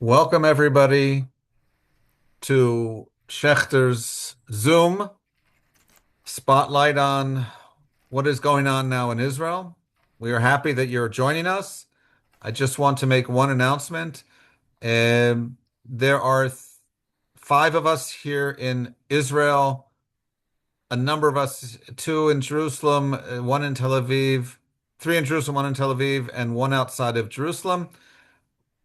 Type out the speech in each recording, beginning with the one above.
Welcome, everybody, to Schechter's Zoom spotlight on what is going on now in Israel. We are happy that you're joining us. I just want to make one announcement. There are five of us here in Israel, a number of us, two in Jerusalem, one in Tel Aviv, three in Jerusalem, one in Tel Aviv, and one outside of Jerusalem.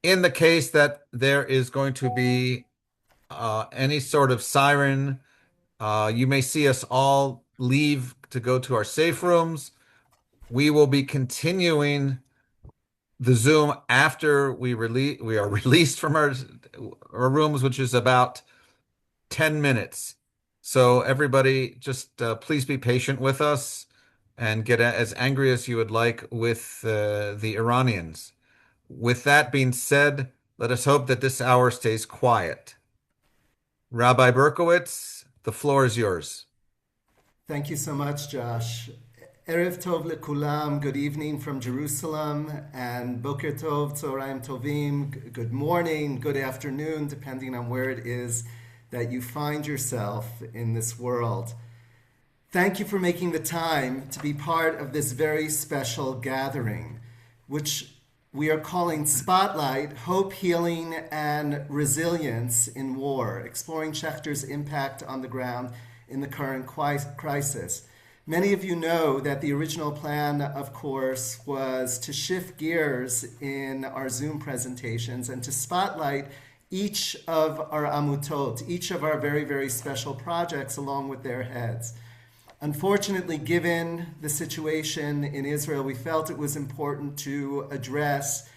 In the case that there is going to be any sort of siren, you may see us all leave to go to our safe rooms. We will be continuing the Zoom after we are released from our rooms, which is about 10 minutes. So everybody, just please be patient with us and get as angry as you would like with the Iranians. With that being said, let us hope that this hour stays quiet. Rabbi Berkowitz, the floor is yours. Thank you so much, Josh. Erev Tov lekulam, good evening from Jerusalem, and Boker Tov, Tzoraim Tovim, good morning, good afternoon, depending on where it is that you find yourself in this world. Thank you for making the time to be part of this very special gathering, which we are calling Spotlight, Hope, Healing, and Resilience in War, exploring Schechter's impact on the ground in the current crisis. Many of you know that the original plan, of course, was to shift gears in our Zoom presentations and to spotlight each of our amutot, each of our very, very special projects along with their heads. Unfortunately, given the situation in Israel, we felt it was important to address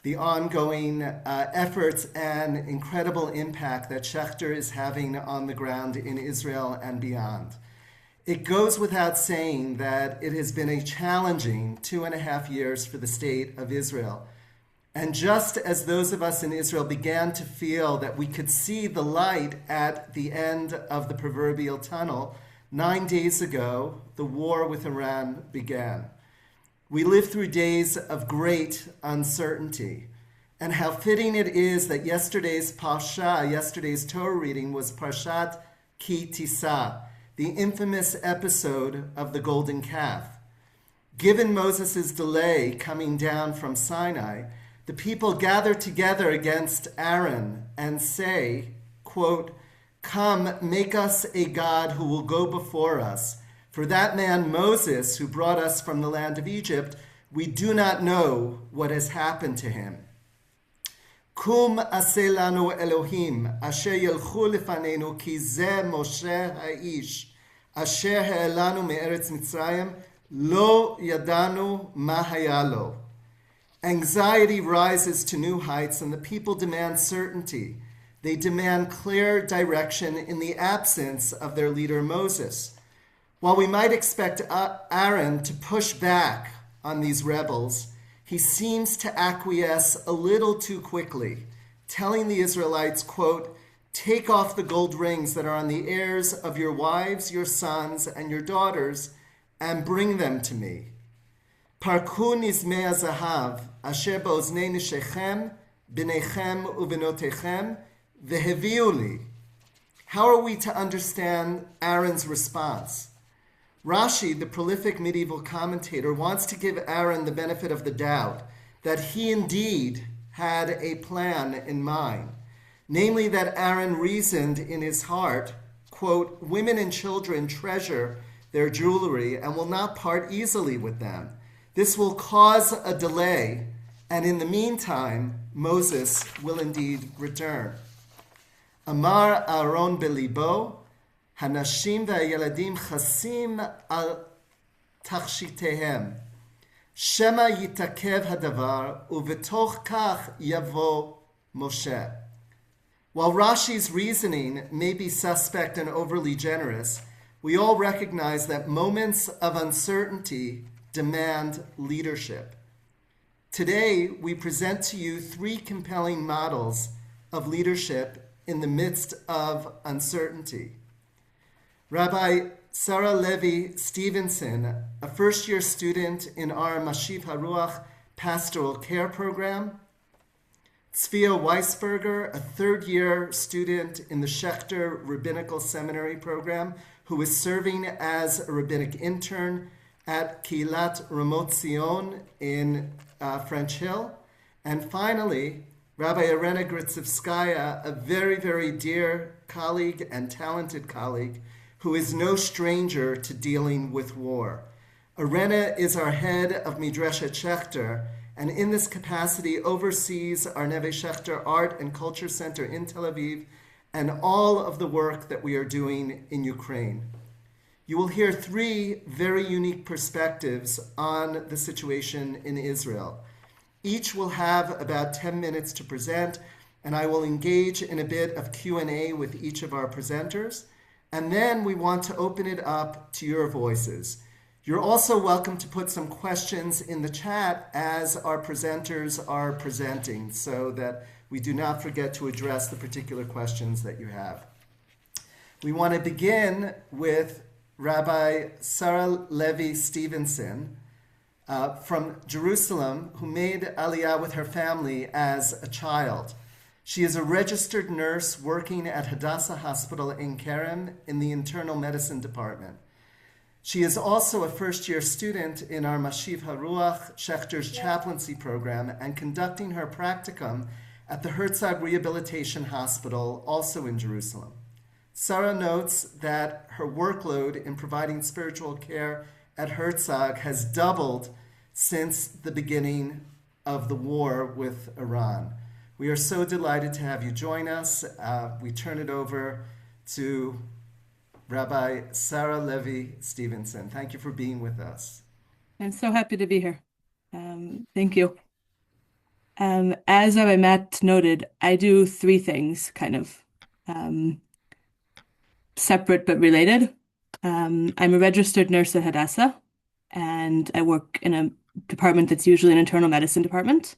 the ongoing efforts and incredible impact that Schechter is having on the ground in Israel and beyond. It goes without saying that it has been a challenging 2.5 years for the state of Israel. And just as those of us in Israel began to feel that we could see the light at the end of the proverbial tunnel, 9 days ago, the war with Iran began. We lived through days of great uncertainty. And how fitting it is that yesterday's Parsha, yesterday's Torah reading, was Parshat Ki Tisa, the infamous episode of the golden calf. Given Moses' delay coming down from Sinai, the people gather together against Aaron and say, quote, "Come, make us a God who will go before us. For that man Moses, who brought us from the land of Egypt, we do not know what has happened to him. Kum aseh lanu Elohim, asher yelchu lefanenu, ki ze Moshe ha'ish, asher ha'elanu me'eretz Mitzrayim, lo yadanu ma haya lo." Anxiety rises to new heights, and the people demand certainty. They demand clear direction in the absence of their leader Moses. While we might expect Aaron to push back on these rebels, he seems to acquiesce a little too quickly, telling the Israelites, quote, "Take off the gold rings that are on the ears of your wives, your sons, and your daughters, and bring them to me. Parku nizmei zahav, asher ba'oznei nishechem, b'nechem u'benotechem, v'heviu li." How are we to understand Aaron's response? Rashi, the prolific medieval commentator, wants to give Aaron the benefit of the doubt that he indeed had a plan in mind. Namely, that Aaron reasoned in his heart, quote, "Women and children treasure their jewelry and will not part easily with them. This will cause a delay, and in the meantime, Moses will indeed return." Amar Aaron belibo, Hanashim v'ayeladim chasim al tachshitehem. Shema yitakev hadavar, uvetoch kach yavo Moshe. While Rashi's reasoning may be suspect and overly generous, we all recognize that moments of uncertainty demand leadership. Today, we present to you 3 compelling models of leadership in the midst of uncertainty. Rabbi Sarah Levi Stevenson, a first-year student in our Mashiv HaRuach pastoral care program, Tzvia Weisberger, a third-year student in the Schechter Rabbinical Seminary program, who is serving as a rabbinic intern at Kilat Ramot Zion in French Hill. And finally, Rabbi Irena Gritsevskaya, a very, very dear colleague and talented colleague, who is no stranger to dealing with war. Irena is our head of Midreshet Schechter, and in this capacity oversees our Neve Schechter Art and Culture Center in Tel Aviv and all of the work that we are doing in Ukraine. You will hear three very unique perspectives on the situation in Israel. Each will have about 10 minutes to present, and I will engage in a bit of Q&A with each of our presenters, and then we want to open it up to your voices. You're also welcome to put some questions in the chat as our presenters are presenting so that we do not forget to address the particular questions that you have. We want to begin with Rabbi Sarah Levi Stevenson from Jerusalem, who made Aliyah with her family as a child. She is a registered nurse working at Hadassah Hospital in Kerem in the internal medicine department. She is also a first-year student in our Mashiv Haruach Schechter's chaplaincy program and conducting her practicum at the Herzog Rehabilitation Hospital, also in Jerusalem. Sarah notes that her workload in providing spiritual care at Herzog has doubled since the beginning of the war with Iran. We are so delighted to have you join us. We turn it over to Rabbi Sarah Levi Stevenson. Thank you for being with us. I'm so happy to be here. Thank you. As Rabbi Matt noted, I do three things, kind of separate but related. I'm a registered nurse at Hadassah, and I work in a department that's usually an internal medicine department.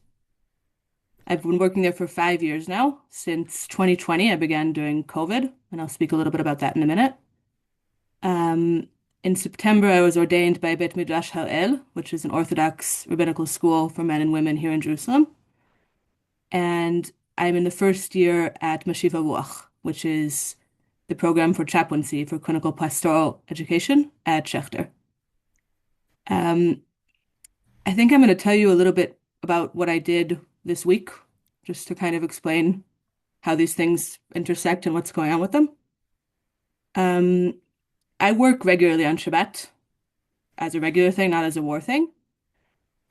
I've been working there for 5 years now. Since 2020, I began doing COVID, and I'll speak a little bit about that in a minute. In September, I was ordained by Bet Midrash Ha'el, which is an Orthodox rabbinical school for men and women here in Jerusalem. And I'm in the first year at Mashiv Haruach, which is the program for chaplaincy for clinical pastoral education at Schechter. I think I'm going to tell you a little bit about what I did this week, just to kind of explain how these things intersect and what's going on with them. I work regularly on Shabbat as a regular thing, not as a war thing.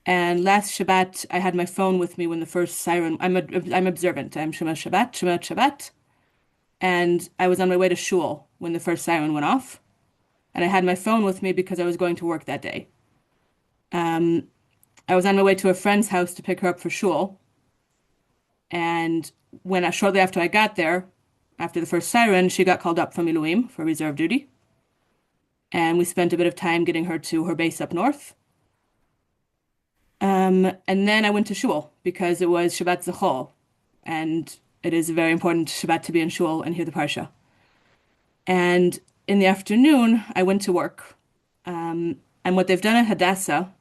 And last Shabbat, I had my phone with me when the first siren. I'm observant. I'm Shema Shabbat, Shema Shabbat, and I was on my way to shul when the first siren went off, and I had my phone with me because I was going to work that day. I was on my way to a friend's house to pick her up for shul, and shortly after I got there, after the first siren, she got called up from Miluim for reserve duty. And we spent a bit of time getting her to her base up north. And then I went to shul because it was Shabbat Zachol, and it is a very important Shabbat to be in shul and hear the parsha. And in the afternoon, I went to work. And what they've done at Hadassah,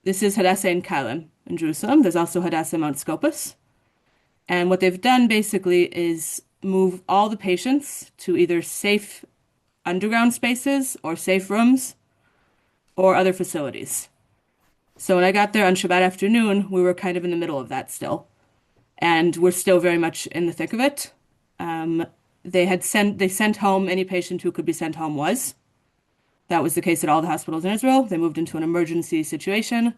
this is Hadassah in Kalem in Jerusalem. There's also Hadassah Mount Scopus. And what they've done basically is move all the patients to either safe underground spaces or safe rooms or other facilities. So when I got there on Shabbat afternoon, we were kind of in the middle of that still. And we're still very much in the thick of it. They sent home any patient who could be sent home was. That was the case at all the hospitals in Israel. They moved into an emergency situation.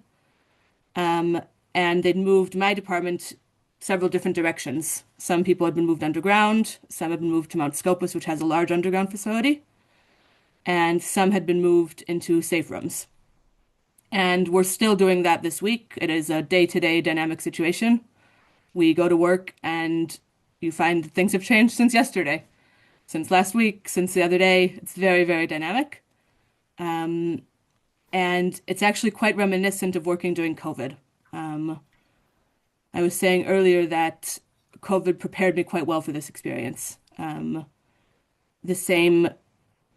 And they'd moved my department several different directions. Some people had been moved underground. Some had been moved to Mount Scopus, which has a large underground facility. And some had been moved into safe rooms. And we're still doing that this week. It is a day-to-day dynamic situation. We go to work and you find things have changed since yesterday, since last week, since the other day. It's very, very dynamic. And it's actually quite reminiscent of working during COVID. I was saying earlier that COVID prepared me quite well for this experience. The same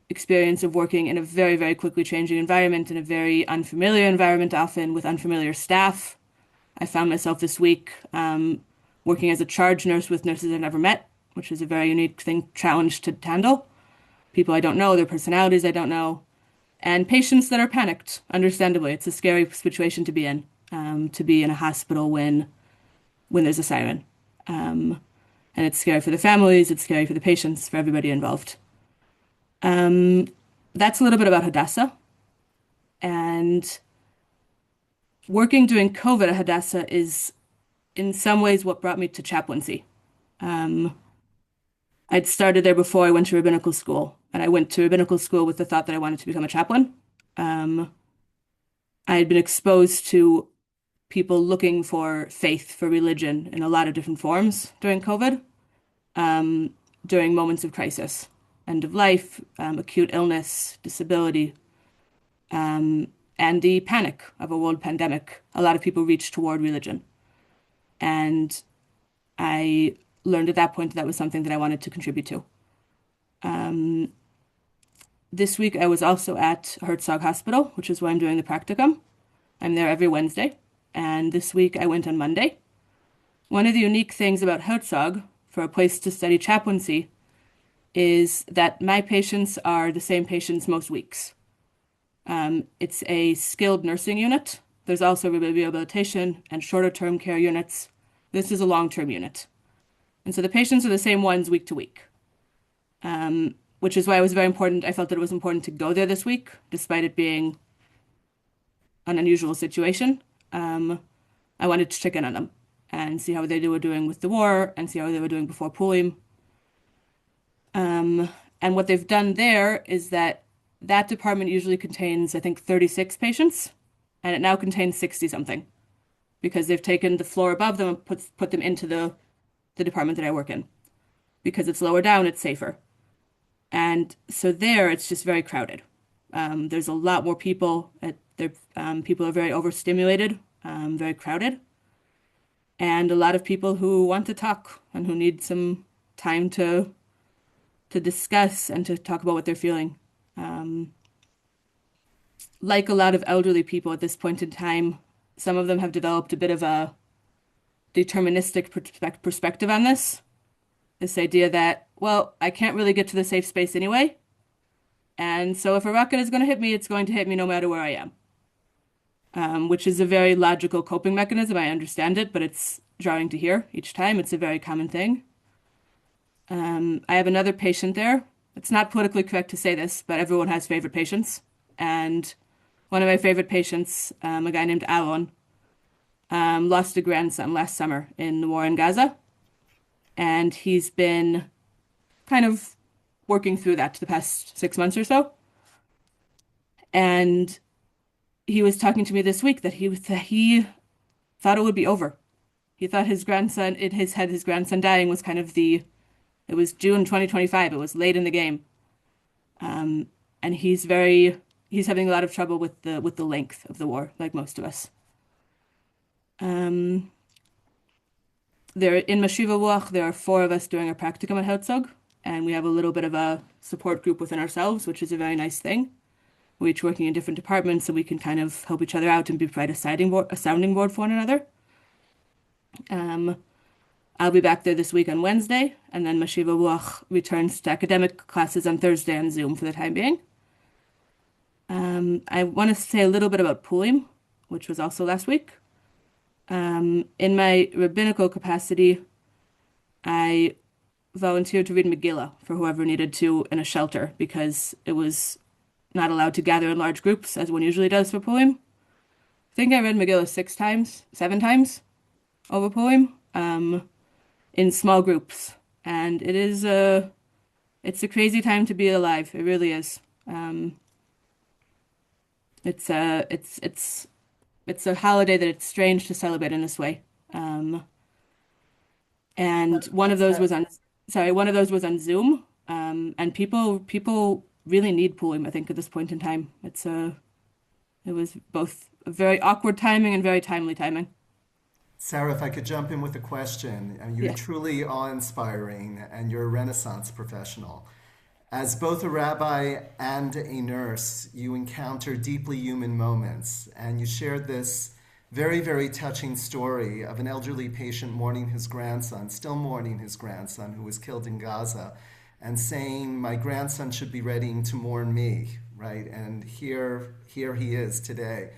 experience of working in a very, very quickly changing environment, in a very unfamiliar environment, often with unfamiliar staff. I found myself this week working as a charge nurse with nurses I've never met, which is a very unique thing, challenge to handle. People I don't know, their personalities I don't know, and patients that are panicked. Understandably, it's a scary situation to be in a hospital when there's a siren. And it's scary for the families, it's scary for the patients, for everybody involved. That's a little bit about Hadassah. And working during COVID at Hadassah is, in some ways, what brought me to chaplaincy. I'd started there before I went to rabbinical school, and I went to rabbinical school with the thought that I wanted to become a chaplain. I had been exposed to people looking for faith, for religion in a lot of different forms during COVID, during moments of crisis, end of life, acute illness, disability, and the panic of a world pandemic. A lot of people reached toward religion. And I learned at that point that that was something that I wanted to contribute to. This week I was also at Herzog Hospital, which is where I'm doing the practicum. I'm there every Wednesday. And this week I went on Monday. One of the unique things about Herzog, for a place to study chaplaincy, is that my patients are the same patients most weeks. It's a skilled nursing unit. There's also rehabilitation and shorter term care units. This is a long-term unit. And so the patients are the same ones week to week, which is why it was very important. I felt that it was important to go there this week, despite it being an unusual situation. I wanted to check in on them and see how they were doing with the war and see how they were doing before Purim. And what they've done there is that that department usually contains, I think, 36 patients, and it now contains 60 something because they've taken the floor above them and put them into the department that I work in. Because it's lower down, it's safer. And so there, it's just very crowded. There's a lot more people. People are very overstimulated, very crowded, and a lot of people who want to talk and who need some time to discuss and to talk about what they're feeling. Like a lot of elderly people at this point in time, some of them have developed a bit of a deterministic perspective on this. This idea that, well, I can't really get to the safe space anyway. And so if a rocket is going to hit me, it's going to hit me no matter where I am. Which is a very logical coping mechanism. I understand it, but it's jarring to hear each time. It's a very common thing. I have another patient there. It's not politically correct to say this, but everyone has favorite patients. And one of my favorite patients, a guy named Alon, lost a grandson last summer in the war in Gaza. And he's been kind of working through that the past 6 months or so. And he was talking to me this week that he thought it would be over. He thought his grandson, in his head, his grandson dying was kind of it was June 2025. It was late in the game. And he's having a lot of trouble with the length of the war, like most of us. There in Mashiva Ruach, there are four of us doing a practicum at Herzog, and we have a little bit of a support group within ourselves, which is a very nice thing. We're each working in different departments, so we can kind of help each other out and provide a sounding board for one another. I'll be back there this week on Wednesday, and then Mashiva Ruach returns to academic classes on Thursday on Zoom for the time being. I want to say a little bit about Purim, which was also last week. In my rabbinical capacity, I volunteered to read Megillah for whoever needed to in a shelter because it was not allowed to gather in large groups as one usually does for Purim. I think I read Megillah 7 times over Purim, in small groups, and it's a crazy time to be alive. It really is. It's a holiday that it's strange to celebrate in this way. And one of those was on Zoom. And people really need Purim, I think, at this point in time. It was both a very awkward timing and very timely timing. Sarah, if I could jump in with a question, you're Yeah. truly awe-inspiring and you're a Renaissance professional. As both a rabbi and a nurse, you encounter deeply human moments, and you shared this very, very touching story of an elderly patient mourning his grandson, still mourning his grandson who was killed in Gaza, and saying, "My grandson should be ready to mourn me," right? And here he is today.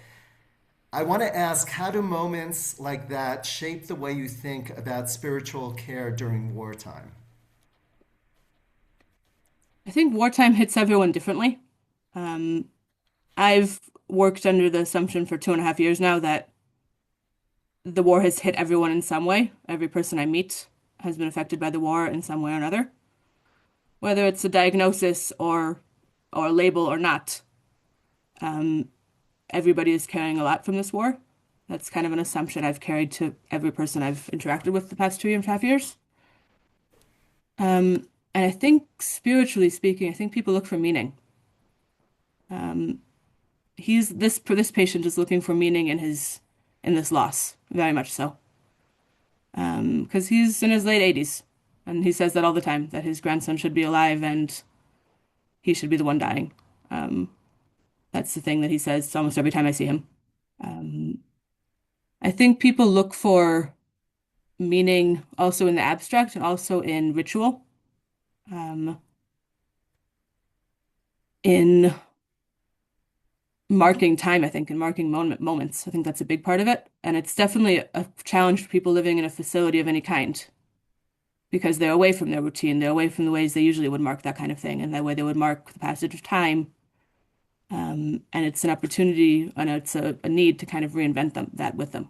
I want to ask, how do moments like that shape the way you think about spiritual care during wartime? I think wartime hits everyone differently. Um, I've worked under the assumption for 2.5 years now that the war has hit everyone in some way. Every person I meet has been affected by the war in some way or another, whether it's a diagnosis or a label or not. Um, Everybody is carrying a lot from this war. That's kind of an assumption I've carried to every person I've interacted with the past 2.5 years. And I think spiritually speaking, I think people look for meaning. Um, he's this for this patient is looking for meaning in this loss, very much so. Because he's in his late 80s, and he says that all the time, that his grandson should be alive and he should be the one dying. Um, that's the thing that he says almost every time I see him. Um, I think people look for meaning also in the abstract and also in ritual, um, in marking time, I think, and marking moments. I think that's a big part of it. And it's definitely a challenge for people living in a facility of any kind because they're away from their routine, they're away from the ways they usually would mark that kind of thing, and that way they would mark the passage of time. And it's an opportunity and it's a need to kind of reinvent that with them.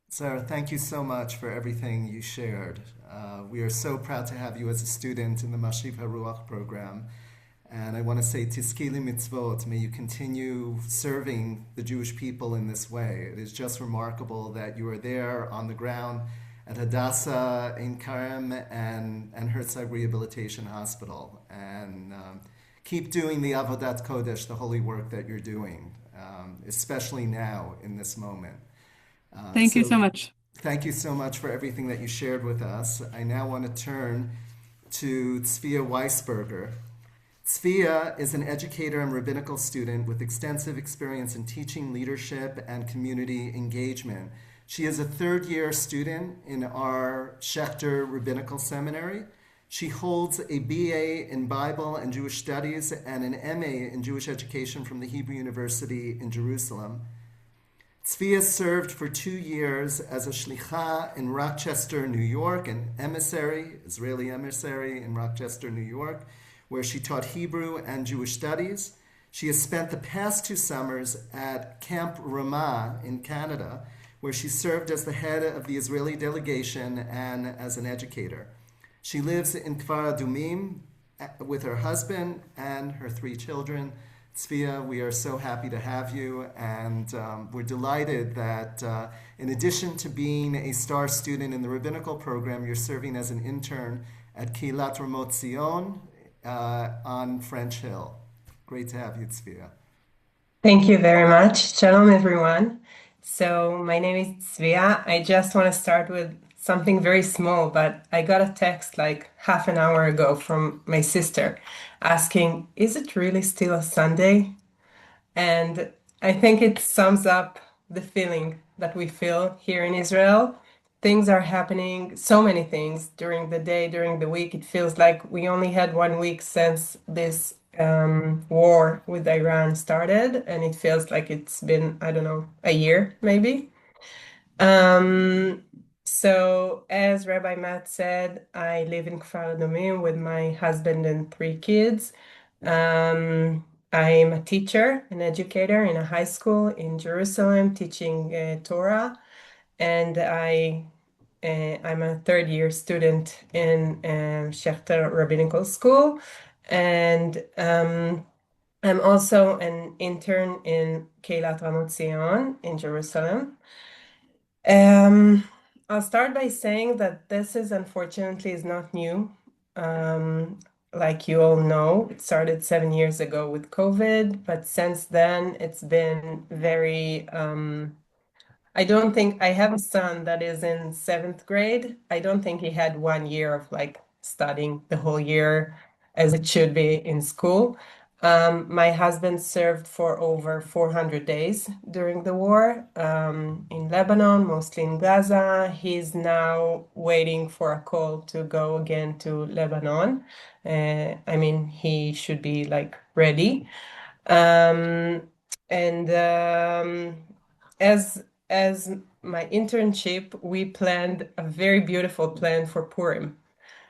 Sarah, thank you so much for everything you shared. We are so proud to have you as a student in the Mashiv HaRuach program. And I want to say, Tiskili Mitzvot, may you continue serving the Jewish people in this way. It is just remarkable that you are there on the ground at Hadassah, Ein Karem, and Herzog Rehabilitation Hospital. And keep doing the Avodat Kodesh, the holy work that you're doing, especially now in this moment. Thank you So so much. thank you so much for everything that you shared with us. I now want to turn to Tzvia Weisberger. Tzvia is an educator and rabbinical student with extensive experience in teaching, leadership, and community engagement. She is a third-year student in our Schechter Rabbinical Seminary. She holds a BA in Bible and Jewish Studies and an MA in Jewish Education from the Hebrew University in Jerusalem. Tzvia served for 2 years as a shlicha in Rochester, New York, an emissary, Israeli emissary in Rochester, New York, where she taught Hebrew and Jewish studies. She has spent the past 2 summers at Camp Ramah in Canada, where she served as the head of the Israeli delegation and as an educator. She lives in Kfar Adumim with her husband and her 3 children. Tzvia, we are so happy to have you, and we're delighted that in addition to being a star student in the rabbinical program, you're serving as an intern at Keilat Ramot Zion on French Hill. Great to have you, Tzvia. Thank you very much. Shalom, everyone. So, my name is Svea. I just want to start with something very small, but I got a text like half an hour ago from my sister asking, "Is it really still a Sunday?" And I think it sums up the feeling that we feel here in Israel. Things are happening, so many things during the day, during the week. It feels like we only had 1 week since this war with Iran started, and it feels like it's been, I don't know, a year maybe. Um, so, as Rabbi Matt said, I live in Kfar Adumim with my husband and 3 kids. I'm a teacher, an educator in a high school in Jerusalem, teaching Torah, and I'm a third-year student in Schechter Rabbinical School, and I'm also an intern in Keilat Ramot Zion in Jerusalem. Um, I'll start by saying that this is unfortunately is not new. Um, like you all know, it started 7 years ago with COVID, but since then it's been very I don't think I have a son that is in seventh grade. I don't think he had 1 year of like studying the whole year as it should be in school. My husband served for over 400 days during the war in Lebanon, mostly in Gaza. He's now waiting for a call to go again to Lebanon. I mean, he should be like ready. Um, and as my internship, we planned a very beautiful plan for Purim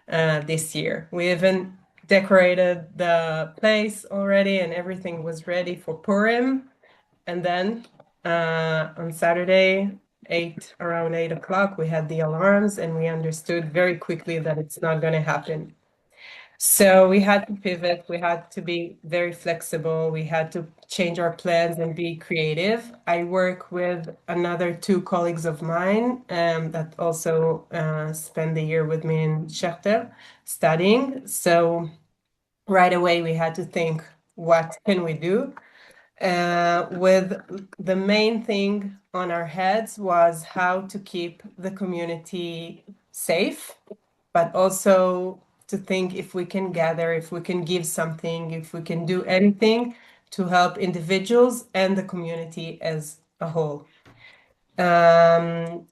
this year. We even decorated the place already, and everything was ready for Purim. And then on Saturday, around 8 o'clock, we had the alarms, and we understood very quickly that it's not going to happen. So we had to pivot, we had to be very flexible, we had to change our plans and be creative. I work with another two colleagues of mine that also spend the year with me in Schechter studying. So right away we had to think, what can we do? With the main thing on our heads was how to keep the community safe, but also to think if we can gather, if we can give something, if we can do anything to help individuals and the community as a whole.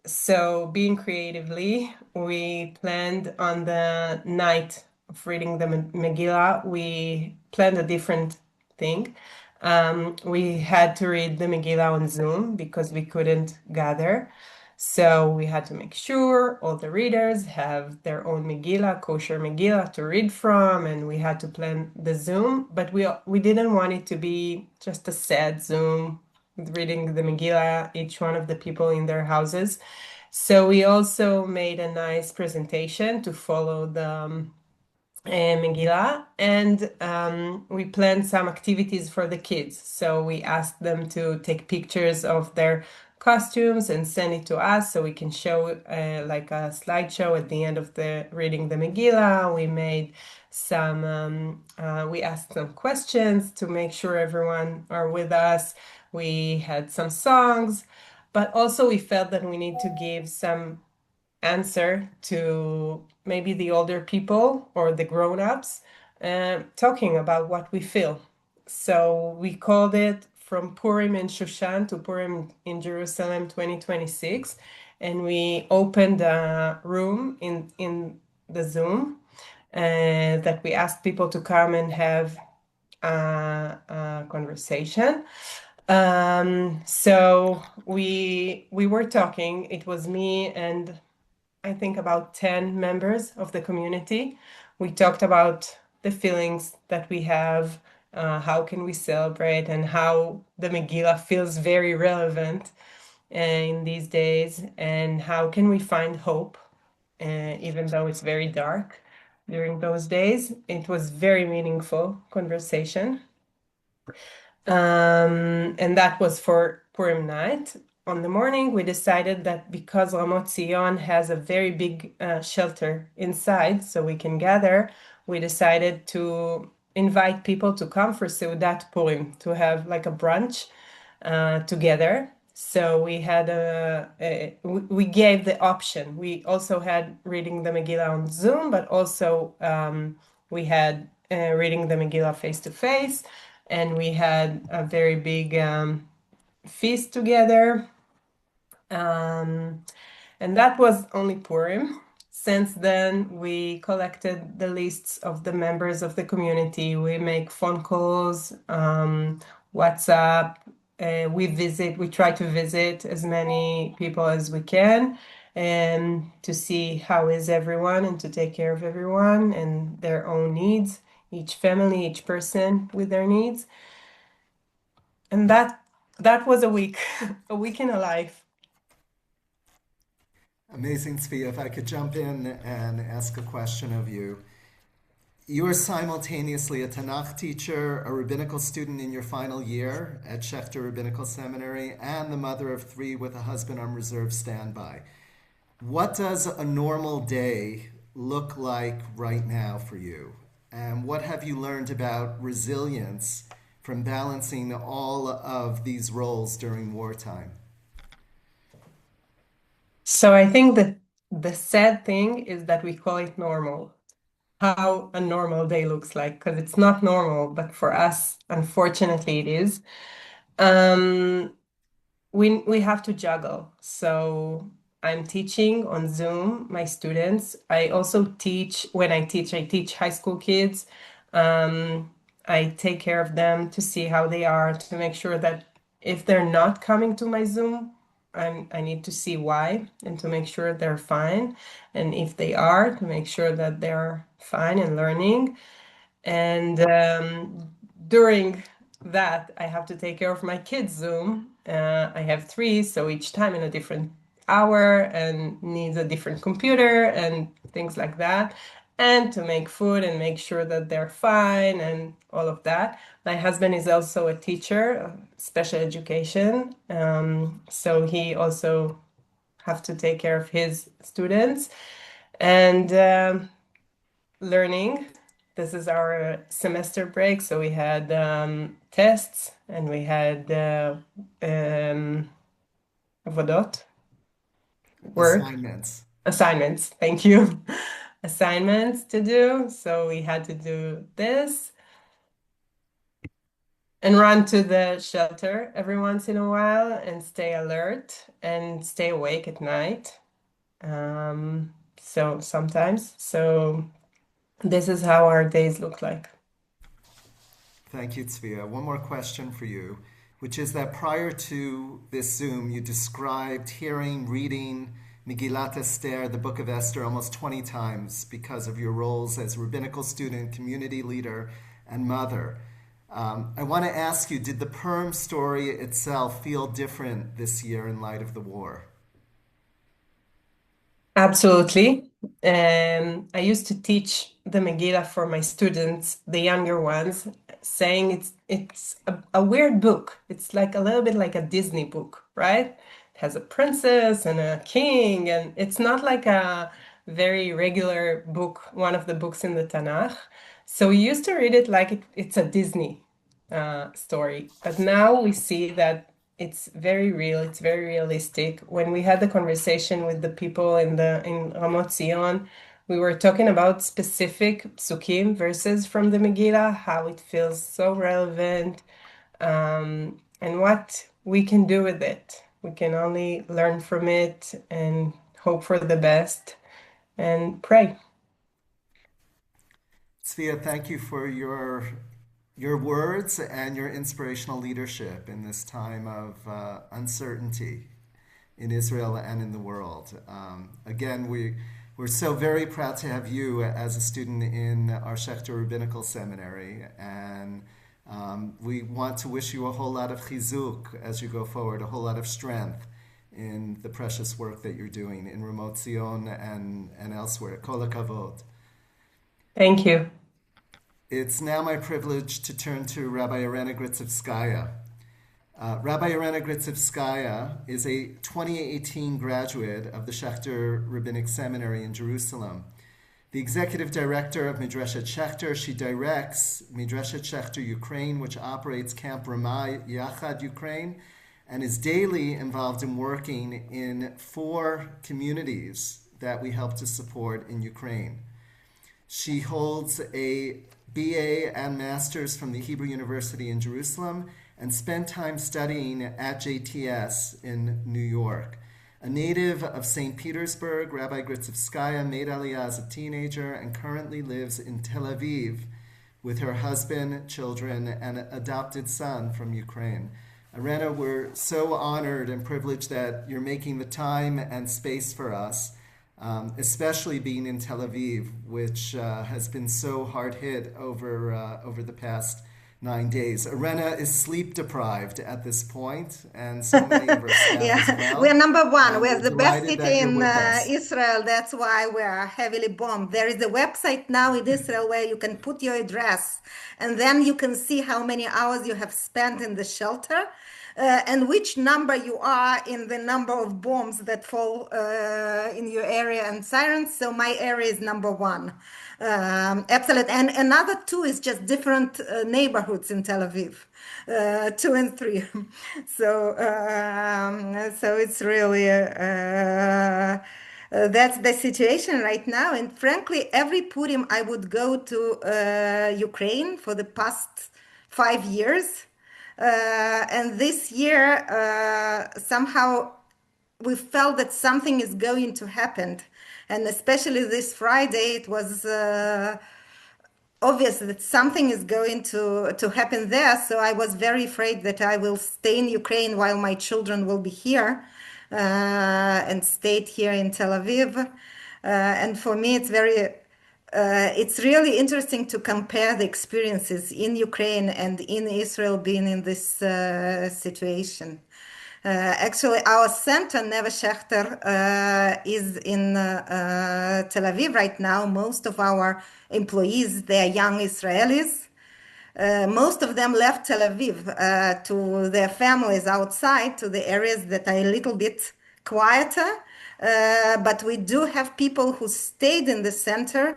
So being creatively, we planned on the night of reading the Megillah, we planned a different thing. We had to read the Megillah on Zoom because we couldn't gather. So we had to make sure all the readers have their own Megillah, kosher Megillah to read from, and we had to plan the Zoom, but we didn't want it to be just a sad Zoom reading the Megillah, each one of the people in their houses. So we also made a nice presentation to follow the Megillah, and we planned some activities for the kids. So we asked them to take pictures of their costumes and send it to us so we can show like a slideshow at the end of the reading the Megillah. We made we asked some questions to make sure everyone are with us. We had some songs, but also we felt that we need to give some answer to maybe the older people or the grown-ups talking about what we feel. So we called it From Purim in Shushan to Purim in Jerusalem 2026. And we opened a room in the Zoom that we asked people to come and have a conversation. So we were talking. It was me and I think about 10 members of the community. We talked about the feelings that we have, how can we celebrate, and how the Megillah feels very relevant in these days, and how can we find hope, even though it's very dark during those days. It was very meaningful conversation. And that was for Purim night. On the morning, we decided that because Ramot Zion has a very big shelter inside, so we can gather, we decided to invite people to come for Seudat Purim, to have like a brunch together. So we gave the option. We also had reading the Megillah on Zoom, but also we had reading the Megillah face to face, and we had a very big feast together. And that was only Purim. Since then, we collected the lists of the members of the community. We make phone calls, WhatsApp. We try to visit as many people as we can and to see how is everyone and to take care of everyone and their own needs, each family, each person with their needs. And that was a week, a week in a life. Amazing, Tzvi. If I could jump in and ask a question of you. You are simultaneously a Tanakh teacher, a rabbinical student in your final year at Schechter Rabbinical Seminary, and the mother of three with a husband on reserve standby. What does a normal day look like right now for you? And what have you learned about resilience from balancing all of these roles during wartime? So I think that the sad thing is that we call it normal. how a normal day looks like, because it's not normal, but for us, unfortunately, it is. Um, we have to juggle. So I'm teaching on Zoom my students. I also teach when I teach high school kids. Um, I take care of them to see how they are, to make sure that if they're not coming to my Zoom, I need to see why and to make sure they're fine. And if they are, to make sure that they're fine and learning. And during that, I have to take care of my kids' Zoom. I have three, so each time in a different hour and needs a different computer and things like that. And to make food and make sure that they're fine and all of that. My husband is also a teacher, special education. So he also have to take care of his students. And learning. This is our semester break, so we had tests and we had avodot, work, Assignments. assignments. Thank you. Assignments to do. So we had to do this and run to the shelter every once in a while and stay alert and stay awake at night. So sometimes. So this is how our days look like. Thank you, Tzvia. One more question for you, which is that prior to this Zoom, you described hearing, reading Megillat Esther, the Book of Esther, almost 20 times because of your roles as rabbinical student, community leader, and mother. I want to ask you, did the Purim story itself feel different this year in light of the war? Absolutely. I used to teach the Megillah for my students, the younger ones, saying it's a weird book. It's like a little bit like a Disney book, right? It has a princess and a king, and it's not like a very regular book, one of the books in the Tanakh. So we used to read it like it's a Disney story. But now we see that it's very real, it's very realistic. When we had the conversation with the people in Ramot Zion, we were talking about specific psukim, verses from the Megillah, how it feels so relevant, and what we can do with it. We can only learn from it and hope for the best and pray. Tzvia, thank you for your words and your inspirational leadership in this time of uncertainty in Israel and in the world. Again, we're so very proud to have you as a student in our Schechter Rabbinical Seminary, and we want to wish you a whole lot of chizuk as you go forward, a whole lot of strength in the precious work that you're doing in Ramot Zion and elsewhere. Kol hakavod. Thank you. It's now my privilege to turn to Rabbi Irena Gritsevskaya. Rabbi Irena Gritsevskaya is a 2018 graduate of the Schechter Rabbinic Seminary in Jerusalem. The executive director of Midreshet Schechter, she directs Midreshet Schechter Ukraine, which operates Camp Ramah Yachad Ukraine, and is daily involved in working in 4 communities that we help to support in Ukraine. She holds a BA and Master's from the Hebrew University in Jerusalem and spent time studying at JTS in New York. A native of St. Petersburg, Rabbi Gritsevskaya made Aliyah as a teenager and currently lives in Tel Aviv with her husband, children, and adopted son from Ukraine. Irena, we're so honored and privileged that you're making the time and space for us, especially being in Tel Aviv, which has been so hard hit over the past 9 days. Irena is sleep deprived at this point, and so many of our staff Yeah, as well. we're number one. We're We're the best delighted city that you're in with us. Israel. That's why we are heavily bombed. There is a website now in Israel where you can put your address, and then you can see how many hours you have spent in the shelter. And which number you are in the number of bombs that fall in your area and sirens. So my area is number one. Absolutely. And another two is just different neighborhoods in Tel Aviv, 2 and 3. So, so it's really That's the situation right now. And frankly, every Purim I would go to Ukraine for the past 5 years. And this year, somehow we felt that something is going to happen. And especially this Friday, it was obvious that something is going to happen there. So I was very afraid that I will stay in Ukraine while my children will be here, and stayed here in Tel Aviv. And for me, it's really interesting to compare the experiences in Ukraine and in Israel being in this situation. Actually, our center, Neve Schechter, is in Tel Aviv right now. Most of our employees, they are young Israelis. Most of them left Tel Aviv to their families outside, to the areas that are a little bit quieter. But we do have people who stayed in the center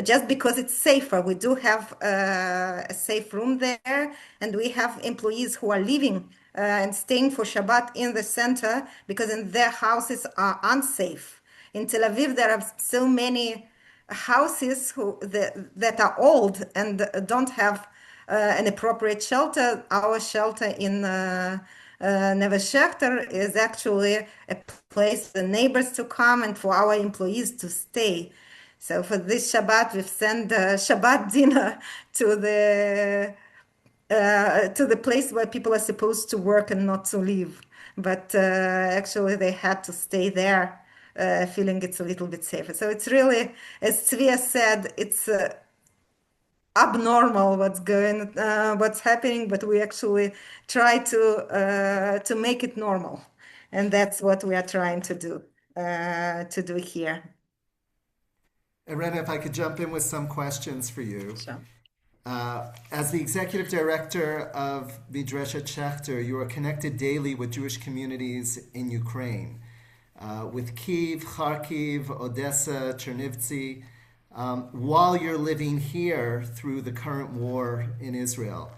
just because it's safer. We do have a safe room there, and we have employees who are living and staying for Shabbat in the center because in their houses are unsafe. In Tel Aviv, there are so many houses that are old and don't have an appropriate shelter. Our shelter in Neve Schechter is actually a place for the neighbors to come and for our employees to stay. So for this Shabbat, we've sent Shabbat dinner to the place where people are supposed to work and not to live. But actually, they had to stay there, feeling it's a little bit safer. So it's really, as Tzvia said, it's abnormal what's happening, but we actually try to make it normal, and that's what we are trying to do here. Irena, if I could jump in with some questions for you. Sure. As the executive director of Midreshet Schechter, you are connected daily with Jewish communities in Ukraine, with Kiev, Kharkiv, Odessa, Chernivtsi, while you're living here through the current war in Israel.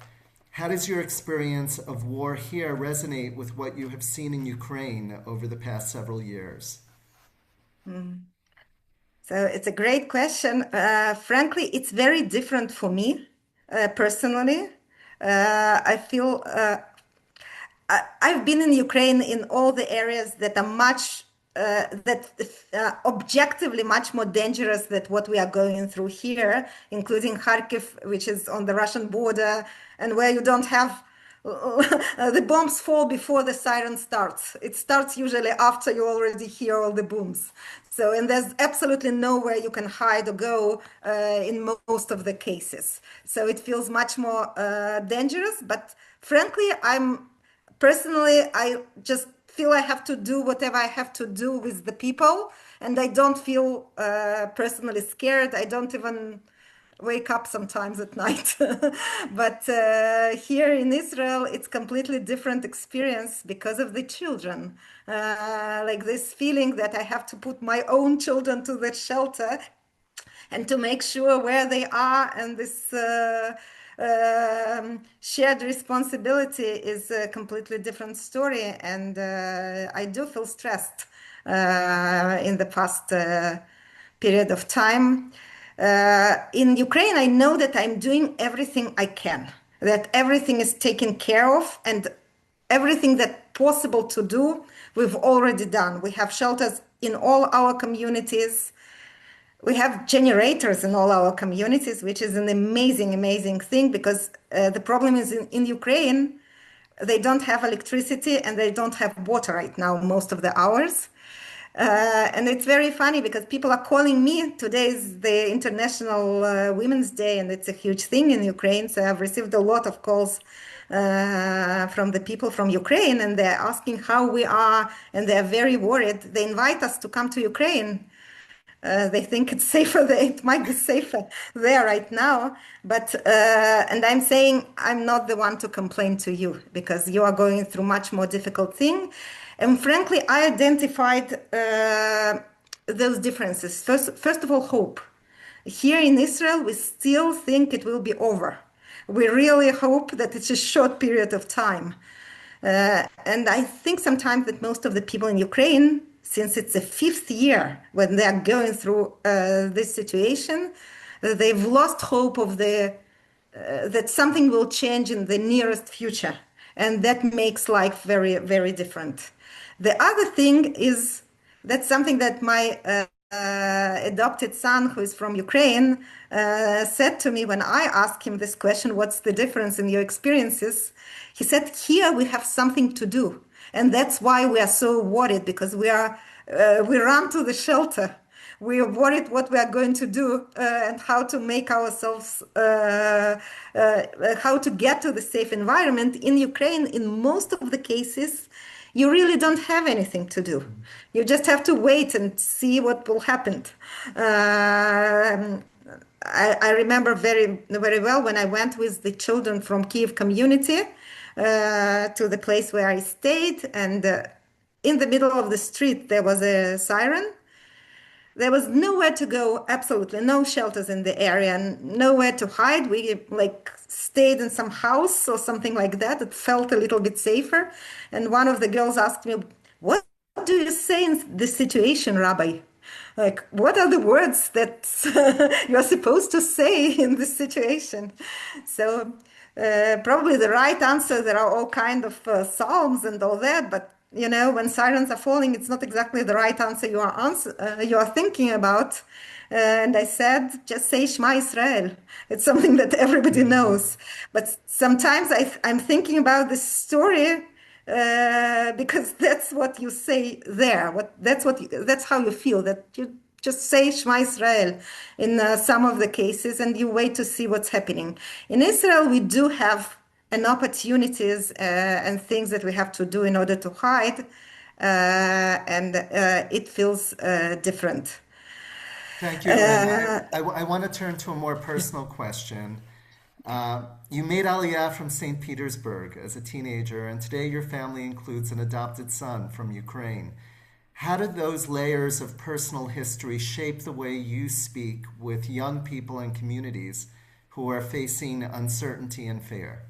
How does your experience of war here resonate with what you have seen in Ukraine over the past several years? So it's a great question. Frankly, it's very different for me personally. I feel I've been in Ukraine in all the areas that are objectively much more dangerous than what we are going through here, including Kharkiv, which is on the Russian border, and where you don't have the bombs fall before the siren starts. It starts usually after you already hear all the booms. So, and there's absolutely nowhere you can hide or go in most of the cases. So it feels much more dangerous. But frankly, I just feel I have to do whatever I have to do with the people, and I don't feel personally scared. I don't even wake up sometimes at night. But here in Israel, it's completely different experience because of the children. Like this feeling that I have to put my own children to the shelter and to make sure where they are, and this shared responsibility is a completely different story. And I do feel stressed in the past period of time. In Ukraine, I know that I'm doing everything I can, that everything is taken care of, and everything that possible to do, we've already done. We have shelters in all our communities. We have generators in all our communities, which is an amazing, amazing thing, because the problem is in Ukraine, they don't have electricity and they don't have water right now, most of the hours. And it's very funny because people are calling me. Today is the International Women's Day, and it's a huge thing in Ukraine. So I've received a lot of calls from the people from Ukraine, and they're asking how we are, and they're very worried. They invite us to come to Ukraine. They think it's safer there. It might be safer there right now. But, and I'm saying I'm not the one to complain to you because you are going through much more difficult thing. And frankly, I identified those differences. First of all, hope. Here in Israel, we still think it will be over. We really hope that it's a short period of time. And I think sometimes that most of the people in Ukraine since it's the fifth year when they are going through this situation, they've lost hope of that something will change in the nearest future, and that makes life very, very different. The other thing is that's something that my adopted son, who is from Ukraine, said to me when I asked him this question, what's the difference in your experiences? He said, here we have something to do. And that's why we are so worried, because we run to the shelter. We are worried what we are going to do and how to make ourselves, how to get to the safe environment. In Ukraine, in most of the cases, you really don't have anything to do. You just have to wait and see what will happen. I remember very, very well when I went with the children from Kiev community to the place where I stayed, and in the middle of the street there was a siren. There was nowhere to go, absolutely no shelters in the area, and nowhere to hide. We like stayed in some house or something like that. It felt a little bit safer. And one of the girls asked me, "What do you say in this situation, Rabbi? Like, what are the words that you're supposed to say in this situation?" So probably the right answer, there are all kind of psalms and all that, but when sirens are falling, it's not exactly the right answer you are thinking about. And I said, just say Shema Israel. It's something that everybody knows. But sometimes I'm thinking about this story because that's what you say there. That's how you feel. That you just say Shema Israel in some of the cases, and you wait to see what's happening. In Israel, we do have and opportunities and things that we have to do in order to hide, and it feels different. Thank you. And I want to turn to a more personal question. You made Aliyah from St. Petersburg as a teenager, and today your family includes an adopted son from Ukraine. How did those layers of personal history shape the way you speak with young people and communities who are facing uncertainty and fear?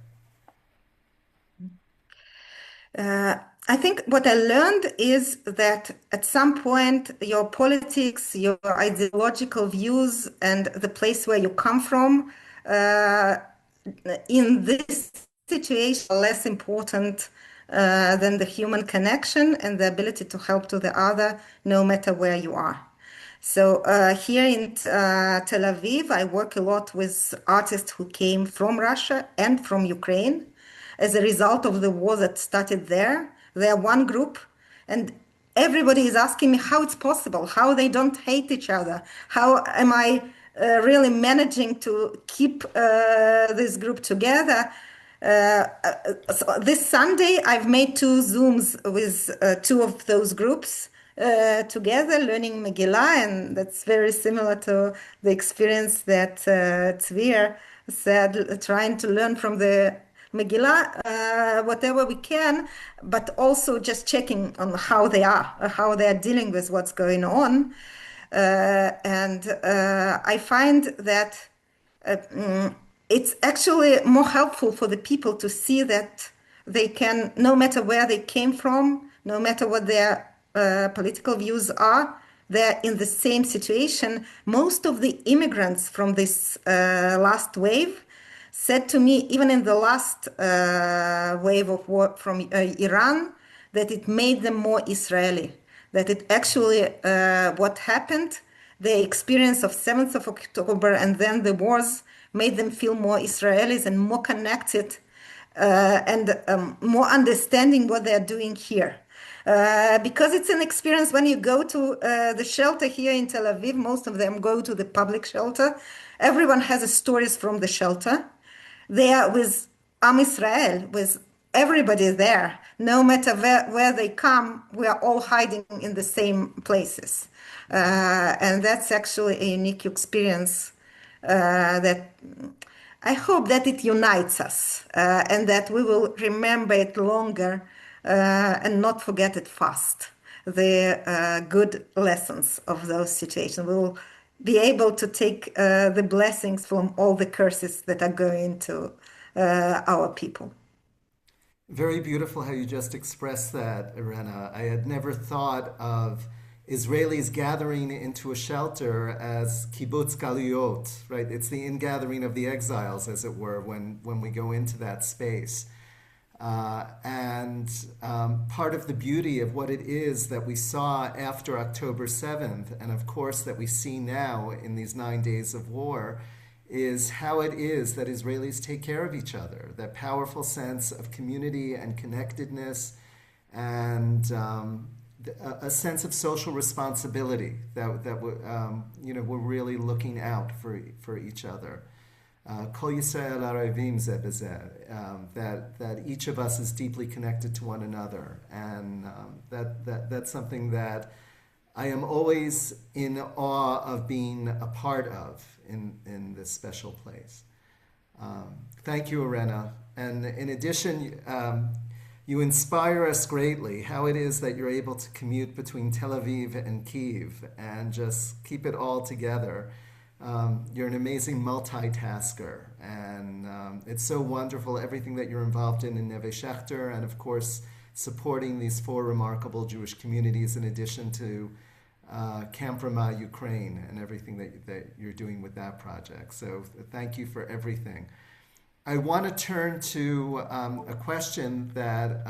I think what I learned is that at some point, your politics, your ideological views, and the place where you come from, uh, in this situation, are less important than the human connection and the ability to help to the other, no matter where you are. So here in Tel Aviv, I work a lot with artists who came from Russia and from Ukraine as a result of the war that started there. They are one group, and everybody is asking me how it's possible, how they don't hate each other, how am I really managing to keep this group together. So this Sunday, I've made two Zooms with two of those groups together, learning Megillah, and that's very similar to the experience that Tzvir said, trying to learn from the Megillah, whatever we can, but also just checking on how they are dealing with what's going on. And I find that it's actually more helpful for the people to see that they can, no matter where they came from, no matter what their political views are, they're in the same situation. Most of the immigrants from this last wave said to me, even in the last wave of war from Iran, that it made them more Israeli. That it actually, what happened, the experience of 7th of October and then the wars made them feel more Israelis and more connected and more understanding what they're doing here. Because it's an experience when you go to the shelter here in Tel Aviv, most of them go to the public shelter. Everyone has stories from the shelter. They are with Am Israel, with everybody there. No matter where they come, we are all hiding in the same places. And that's actually a unique experience that I hope that it unites us and that we will remember it longer and not forget it fast. The good lessons of those situations. We will be able to take the blessings from all the curses that are going to our people. Very beautiful how you just expressed that, Irena. I had never thought of Israelis gathering into a shelter as kibbutz galuyot, right? It's the ingathering of the exiles, as it were, when we go into that space. And part of the beauty of what it is that we saw after October 7th, and of course that we see now in these 9 days of war, is how it is that Israelis take care of each other, that powerful sense of community and connectedness, and a sense of social responsibility we're really looking out for each other. Kol Yisrael Arevim Zeh B'Zeh, that each of us is deeply connected to one another, and that's something that I am always in awe of being a part of in this special place. Thank you, Irena. And in addition, you inspire us greatly how it is that you're able to commute between Tel Aviv and Kiev and just keep it all together. You're an amazing multitasker, and it's so wonderful everything that you're involved in Neve Schechter, and of course supporting these four remarkable Jewish communities in addition to Camp Ramah, Ukraine, and everything that you're doing with that project. So thank you for everything. I want to turn to a question that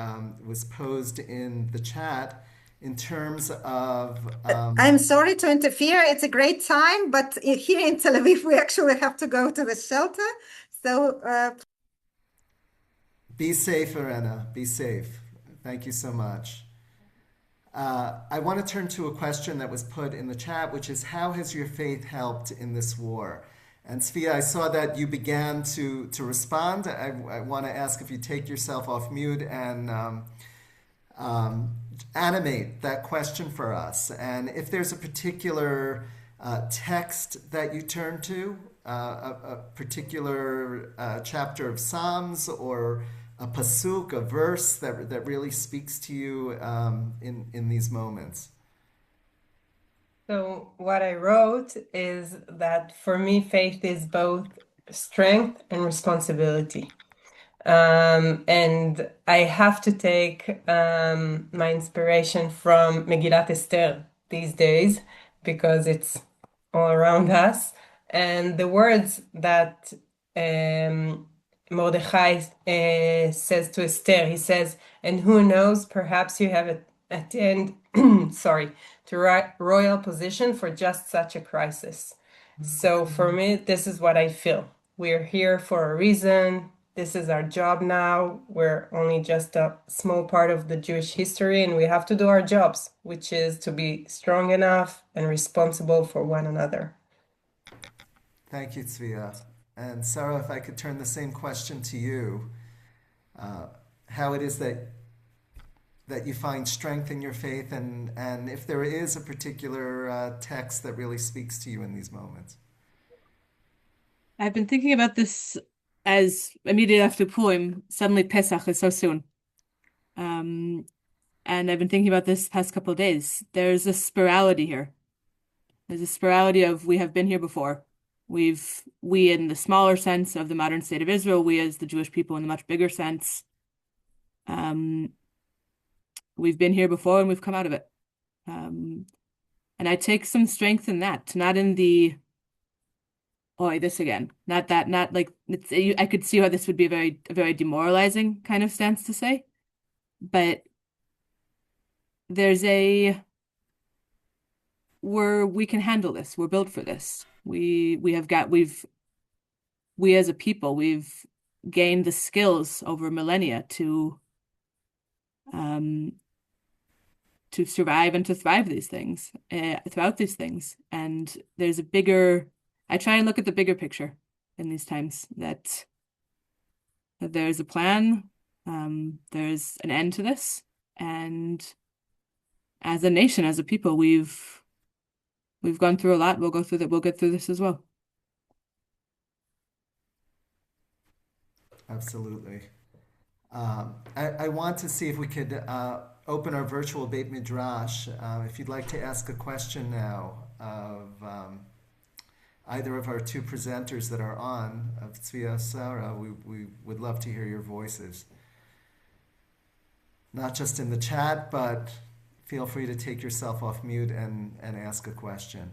was posed in the chat in terms of I'm sorry to interfere. It's a great time, but here in Tel Aviv, we actually have to go to the shelter. So be safe, Irena. Be safe. Thank you so much. I want to turn to a question that was put in the chat, which is how has your faith helped in this war? And Svia, I saw that you began to respond. I want to ask if you take yourself off mute and animate that question for us. And if there's a particular text that you turn to, a particular chapter of Psalms or a pasuk, a verse that really speaks to you in these moments. So, what I wrote is that for me, faith is both strength and responsibility. And I have to take my inspiration from Megillat Esther these days because it's all around us. And the words that Mordechai says to Esther, he says, and who knows, perhaps you have attained, sorry, to royal position for just such a crisis. So for me, this is what I feel. We're here for a reason. This is our job now. We're only just a small part of the Jewish history, and we have to do our jobs, which is to be strong enough and responsible for one another. Thank you, Tzvia. And Sarah, if I could turn the same question to you, how it is that you find strength in your faith, and if there is a particular text that really speaks to you in these moments. I've been thinking about this as immediately after Purim, suddenly Pesach is so soon. And I've been thinking about this past couple of days. There's a spirality here. There's a spirality of we have been here before. We in the smaller sense of the modern state of Israel, we as the Jewish people in the much bigger sense, we've been here before and we've come out of it. And I take some strength in that, not in the oh, this again. Not that, not like I could see how this would be a very demoralizing kind of stance to say, but there's we can handle this. We're built for this. We as a people, we've gained the skills over millennia to survive and to thrive throughout these things. And there's I try and look at the bigger picture in these times that there's a plan, there's an end to this, and as a nation, as a people, we've gone through a lot. We'll go through that. We'll get through this as well. Absolutely. I want to see if we could open our virtual Beit Midrash. If you'd like to ask a question now of either of our two presenters that are on, of Tzvi or Sarah, we would love to hear your voices. not just in the chat, but feel free to take yourself off mute and ask a question.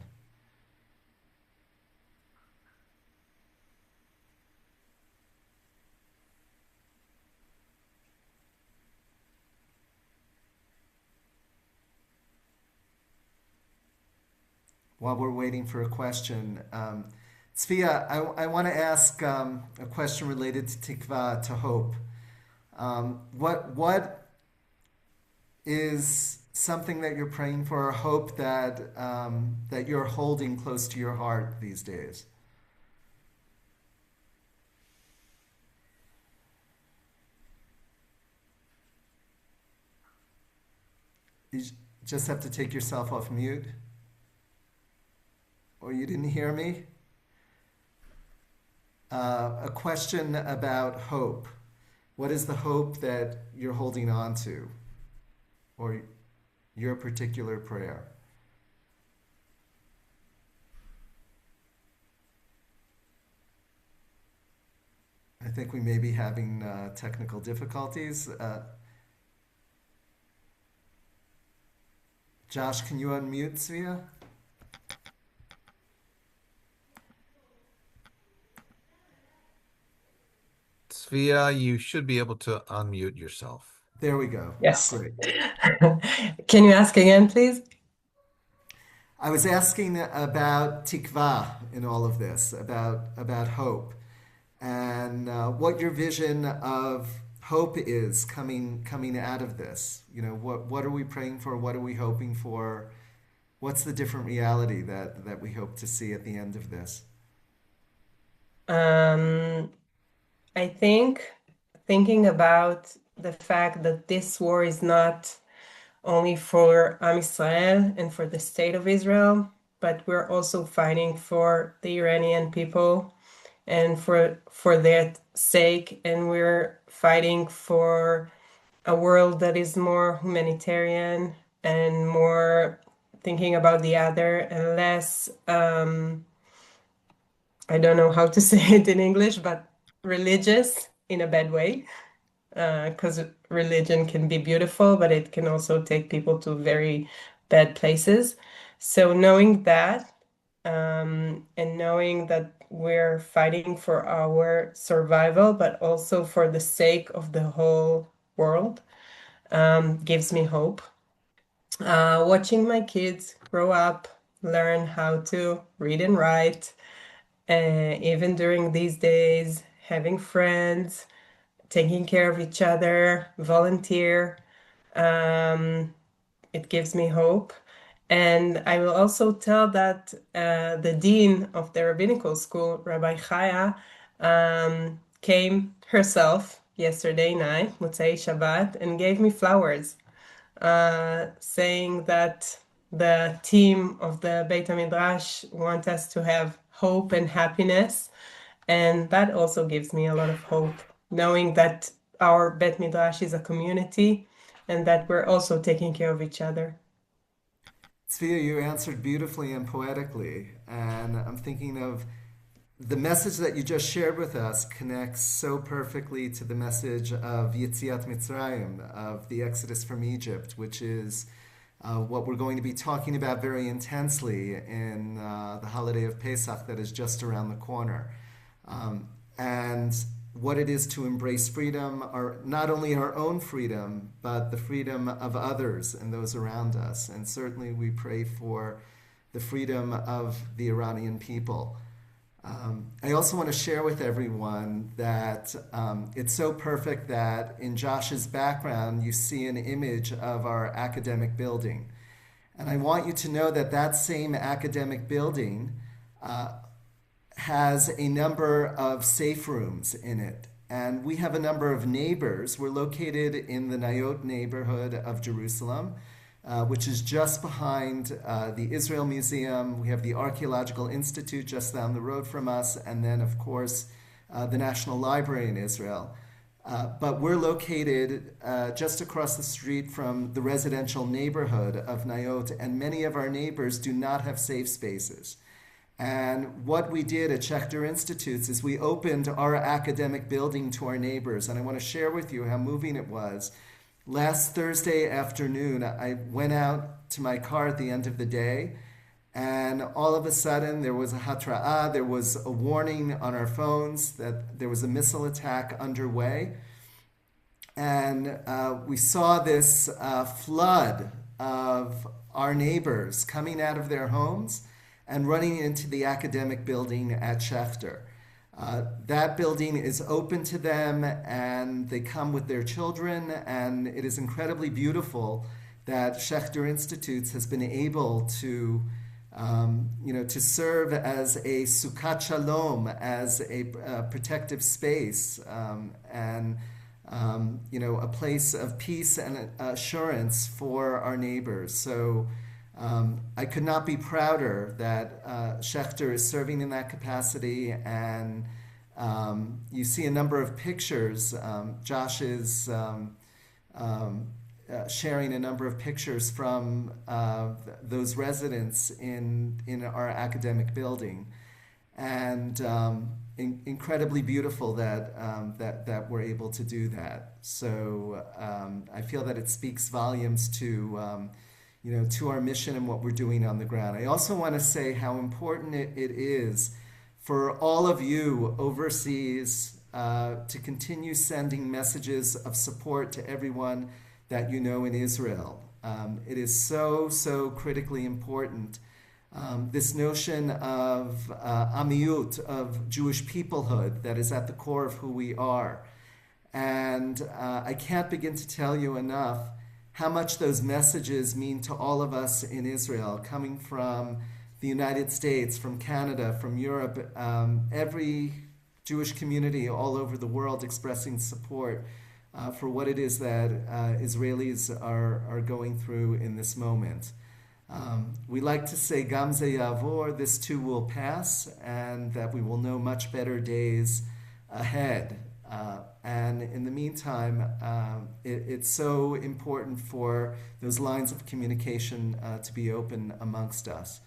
While we're waiting for a question, Tzvia, I want to ask a question related to tikva, to hope. What is something that you're praying for, or hope that that you're holding close to your heart these days? You just have to take yourself off mute, or you didn't hear me. A question about hope. What is the hope that you're holding on to, or your particular prayer? I think we may be having technical difficulties. Josh, can you unmute Svia? Svea, you should be able to unmute yourself. There we go. Yes. Great. Can you ask again, please? I was asking about tikva in all of this, about hope, and what your vision of hope is coming out of this. You know, what are we praying for? What are we hoping for? What's the different reality that we hope to see at the end of this? I think thinking about the fact that this war is not only for Am Israel and for the state of Israel, but we're also fighting for the Iranian people and for their sake, and we're fighting for a world that is more humanitarian and more thinking about the other and less I don't know how to say it in English, but religious in a bad way. Because religion can be beautiful, but it can also take people to very bad places. So knowing that, and knowing that we're fighting for our survival, but also for the sake of the whole world, gives me hope. Watching my kids grow up, learn how to read and write, even during these days, having friends, taking care of each other, volunteer. It gives me hope. And I will also tell that the dean of the rabbinical school, Rabbi Chaya, came herself yesterday night, Motzei Shabbat, and gave me flowers, saying that the team of the Beit HaMidrash want us to have hope and happiness. And that also gives me a lot of hope, knowing that our Bet Midrash is a community and that we're also taking care of each other. Tzvia, you answered beautifully and poetically, and I'm thinking of the message that you just shared with us connects so perfectly to the message of Yetziat Mitzrayim, of the Exodus from Egypt, which is what we're going to be talking about very intensely in the holiday of Pesach that is just around the corner. And what it is to embrace freedom, or not only our own freedom, but the freedom of others and those around us. And certainly we pray for the freedom of the Iranian people. I also want to share with everyone that it's so perfect that in Josh's background you see an image of our academic building. And I want you to know that that same academic building has a number of safe rooms in it. And we have a number of neighbors. We're located in the Nayot neighborhood of Jerusalem, which is just behind the Israel Museum. We have the Archaeological Institute just down the road from us, and then, of course, the National Library in Israel. But we're located just across the street from the residential neighborhood of Nayot, and many of our neighbors do not have safe spaces. And what we did at Schechter Institutes is we opened our academic building to our neighbors, and I want to share with you how moving it was last Thursday afternoon, I went out to my car at the end of the day, and all of a sudden there was a hatra'ah, there was a warning on our phones that there was a missile attack underway. And we saw this flood of our neighbors coming out of their homes and running into the academic building at Schechter. That building is open to them, and they come with their children, and it is incredibly beautiful that Schechter Institutes has been able to, to serve as a sukkah shalom, as a protective space, and a place of peace and assurance for our neighbors. So I could not be prouder that Schechter is serving in that capacity. And you see a number of pictures. Josh is sharing a number of pictures from those residents in our academic building. And incredibly beautiful that we're able to do that. So I feel that it speaks volumes to our mission and what we're doing on the ground. I also want to say how important it is for all of you overseas to continue sending messages of support to everyone that you know in Israel. It is so critically important. This notion of amiyut, of Jewish peoplehood, that is at the core of who we are. And I can't begin to tell you enough how much those messages mean to all of us in Israel, coming from the United States, from Canada, from Europe, every Jewish community all over the world expressing support for what it is that Israelis are going through in this moment. We like to say, Gam ze yavor, this too will pass, and that we will know much better days ahead. And in the meantime, it's so important for those lines of communication to be open amongst us.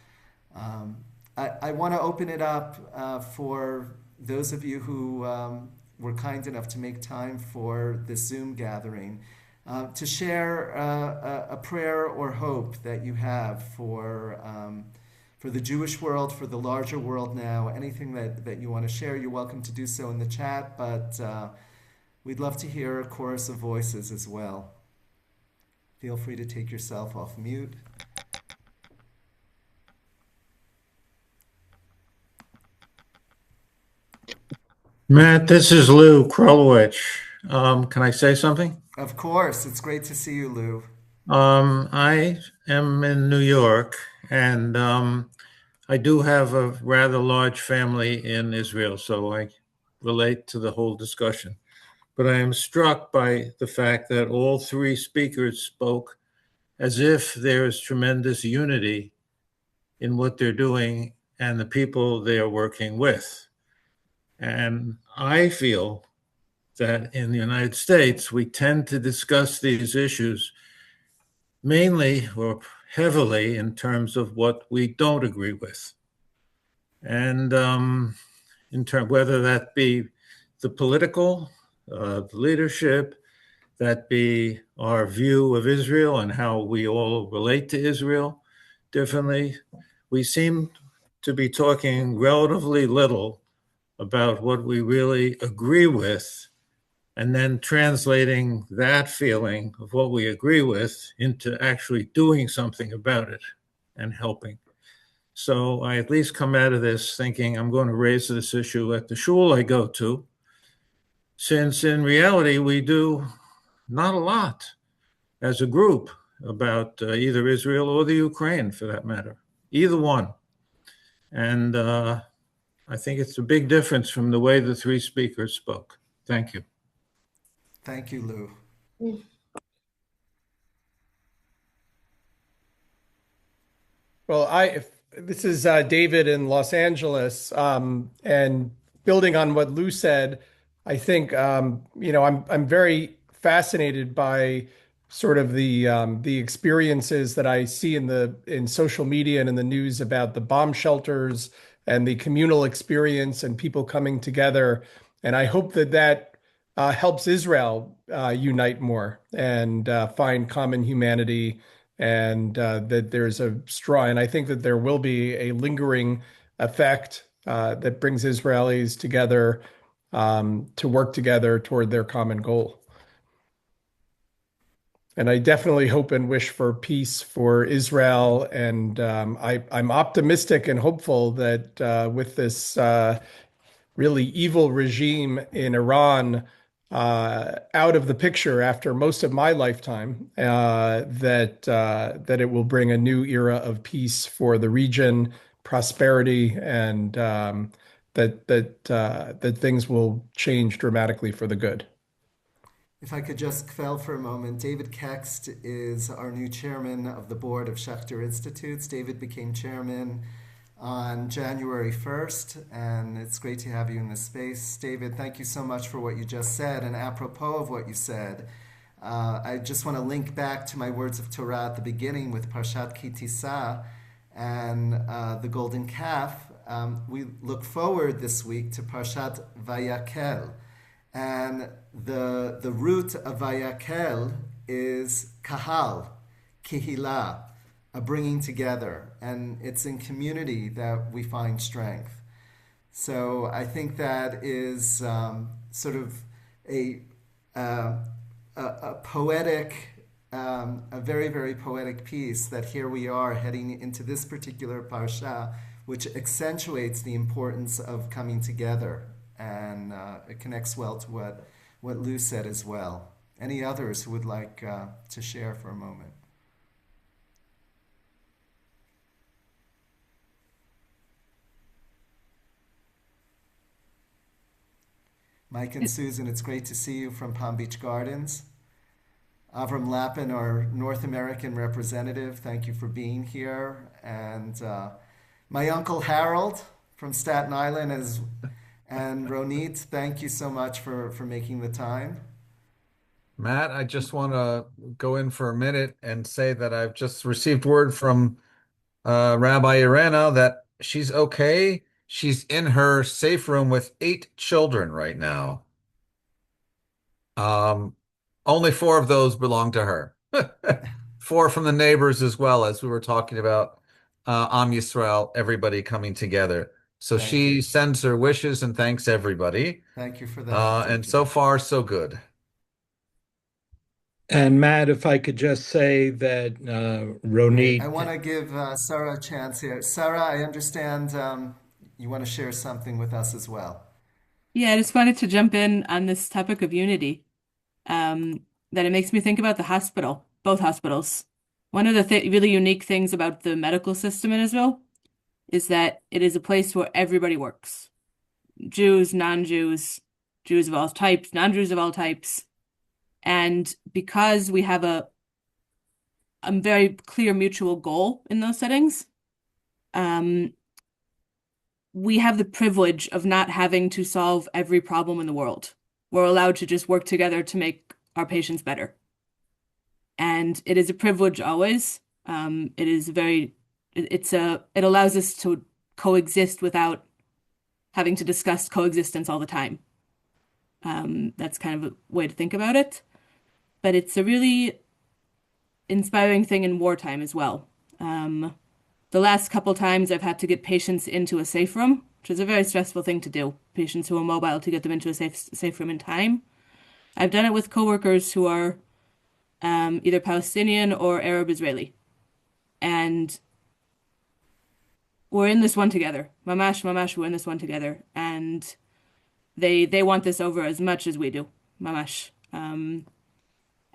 I want to open it up for those of you who were kind enough to make time for this Zoom gathering. To share a prayer or hope that you have for the Jewish world, for the larger world now. Anything that you want to share, you're welcome to do so in the chat, but we'd love to hear a chorus of voices as well. Feel free to take yourself off mute. Matt, this is Lou Krolowicz. Can I say something? Of course, it's great to see you, Lou. I am in New York, and I do have a rather large family in Israel, so I relate to the whole discussion. But I am struck by the fact that all three speakers spoke as if there is tremendous unity in what they're doing and the people they are working with. And I feel that in the United States, we tend to discuss these issues mainly or heavily in terms of what we don't agree with. And whether that be the political, the leadership, that be our view of Israel and how we all relate to Israel differently, we seem to be talking relatively little about what we really agree with, and then translating that feeling of what we agree with into actually doing something about it and helping. So I at least come out of this thinking I'm going to raise this issue at the shul I go to, since in reality we do not a lot as a group about either Israel or the Ukraine, for that matter, either one. And I think it's a big difference from the way the three speakers spoke. Thank you. Thank you, Lou. Well, this is David in Los Angeles, and building on what Lou said, I think I'm very fascinated by sort of the experiences that I see in social media and in the news about the bomb shelters and the communal experience and people coming together. And I hope that helps Israel unite more and find common humanity, and that there's a strong, and I think that there will be a lingering effect that brings Israelis together to work together toward their common goal. And I definitely hope and wish for peace for Israel. And I'm optimistic and hopeful that with this really evil regime in Iran out of the picture after most of my lifetime, that it will bring a new era of peace for the region, prosperity, and that things will change dramatically for the good. If I could just quell for a moment, David Kext is our new chairman of the board of Schechter Institutes. David became chairman on January 1st, and it's great to have you in this space. David, thank you so much for what you just said. And apropos of what you said, I just want to link back to my words of Torah at the beginning with Parshat Ki Tisa and the golden calf. We look forward this week to Parshat Vayakel. And the root of Vayakel is kahal, kihila, a bringing together. And it's in community that we find strength. So I think that is sort of a, uh, a poetic, a very, very poetic piece that here we are heading into this particular parsha, which accentuates the importance of coming together. And it connects well to what Lou said as well. Any others who would like to share for a moment? Mike and Susan, it's great to see you from Palm Beach Gardens. Avram Lappin, our North American representative, thank you for being here. And my uncle Harold from Staten Island and Ronit, thank you so much for making the time. Matt, I just want to go in for a minute and say that I've just received word from Rabbi Irena that she's okay. She's in her safe room with 8 children right now. Um, Only 4 of those belong to her. 4 from the neighbors as well, as we were talking about Am Yisrael, everybody coming together. So Thank she you. sends her wishes and thanks everybody. Thank you for that. And Thank you. so far, so good. And Matt, if I could just say that Great. I Ronit, want to give Sarah a chance here. Sarah, I understand you want to share something with us as well. Yeah, I just wanted to jump in on this topic of unity. That it makes me think about the hospital, both hospitals. One of the th really unique things about the medical system in Israel is that it is a place where everybody works. Jews, non-Jews, Jews of all types, non-Jews of all types. And because we have a very clear mutual goal in those settings, um, we have the privilege of not having to solve every problem in the world. We're allowed to just work together to make our patients better. And it is a privilege always. It is it allows us to coexist without having to discuss coexistence all the time. That's kind of a way to think about it. But it's a really inspiring thing in wartime as well. The last couple times I've had to get patients into a safe room, which is a very stressful thing to do. Patients who are mobile to get them into a safe room in time. I've done it with coworkers who are either Palestinian or Arab Israeli, and we're in this one together. Mamash, mamash, we're in this one together, and they want this over as much as we do. Mamash.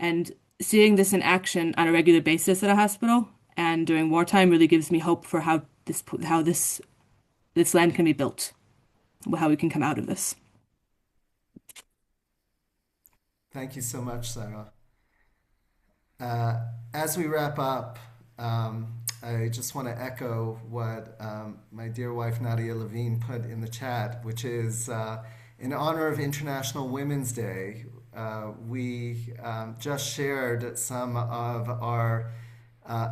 And seeing this in action on a regular basis at a hospital and during wartime really gives me hope for how this land can be built, how we can come out of this. Thank you so much, Sarah. Uh, as we wrap up, I just want to echo what my dear wife Nadia Levine put in the chat, which is in honor of International Women's Day, we just shared some of our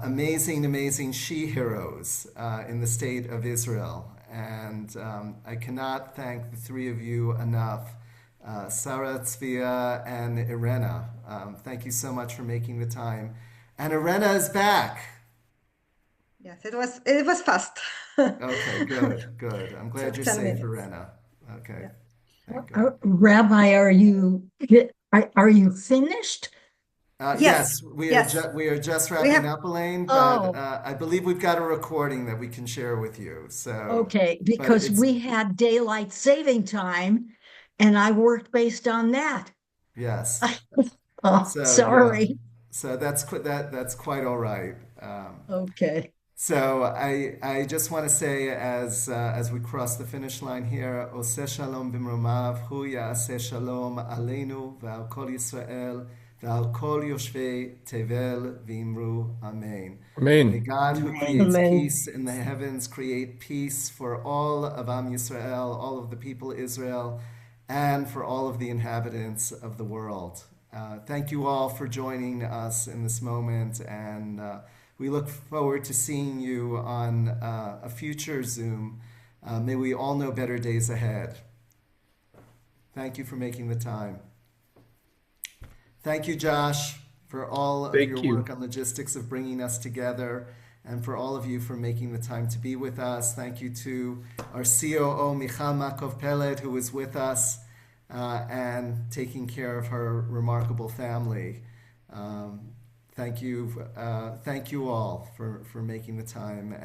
amazing, amazing she heroes in the state of Israel. And I cannot thank the 3 of you enough Sarah, Tzvia, and Irena. Thank you so much for making the time. And Irena is back. Yes, it was fast. Okay, good, good. I'm So glad you're 10 safe, minutes. Irena. Okay, Yeah. thank God. Rabbi, are you finished? Yes, Yes, yes. we are just We wrapping have, up, Elaine, but Oh, I believe we've got a recording that we can share with you. So, okay, but because it's we had daylight saving time and I worked based on that. yes. Oh, So yeah, sorry. so that's quite all right. Okay. So I just want to say as we cross the finish line here, Oseh Shalom b'mromav, Hu Ya'aseh Shalom Aleinu v'al Kol Yisrael v'al Kol Yoshvei Tevel v'imru Amen. May Amen. God, who Amen. creates Amen. peace in the heavens, create peace for all of Am Yisrael, all of the people of Israel, and for all of the inhabitants of the world. Thank you all for joining us in this moment, and we look forward to seeing you on a future Zoom. May we all know better days ahead. Thank you for making the time. Thank you, Josh, for all of your Thank work you. on logistics of bringing us together, and for all of you for making the time to be with us. Thank you to our COO, Michal Makov Peled, who is with us and taking care of her remarkable family. Thank you all for making the time. And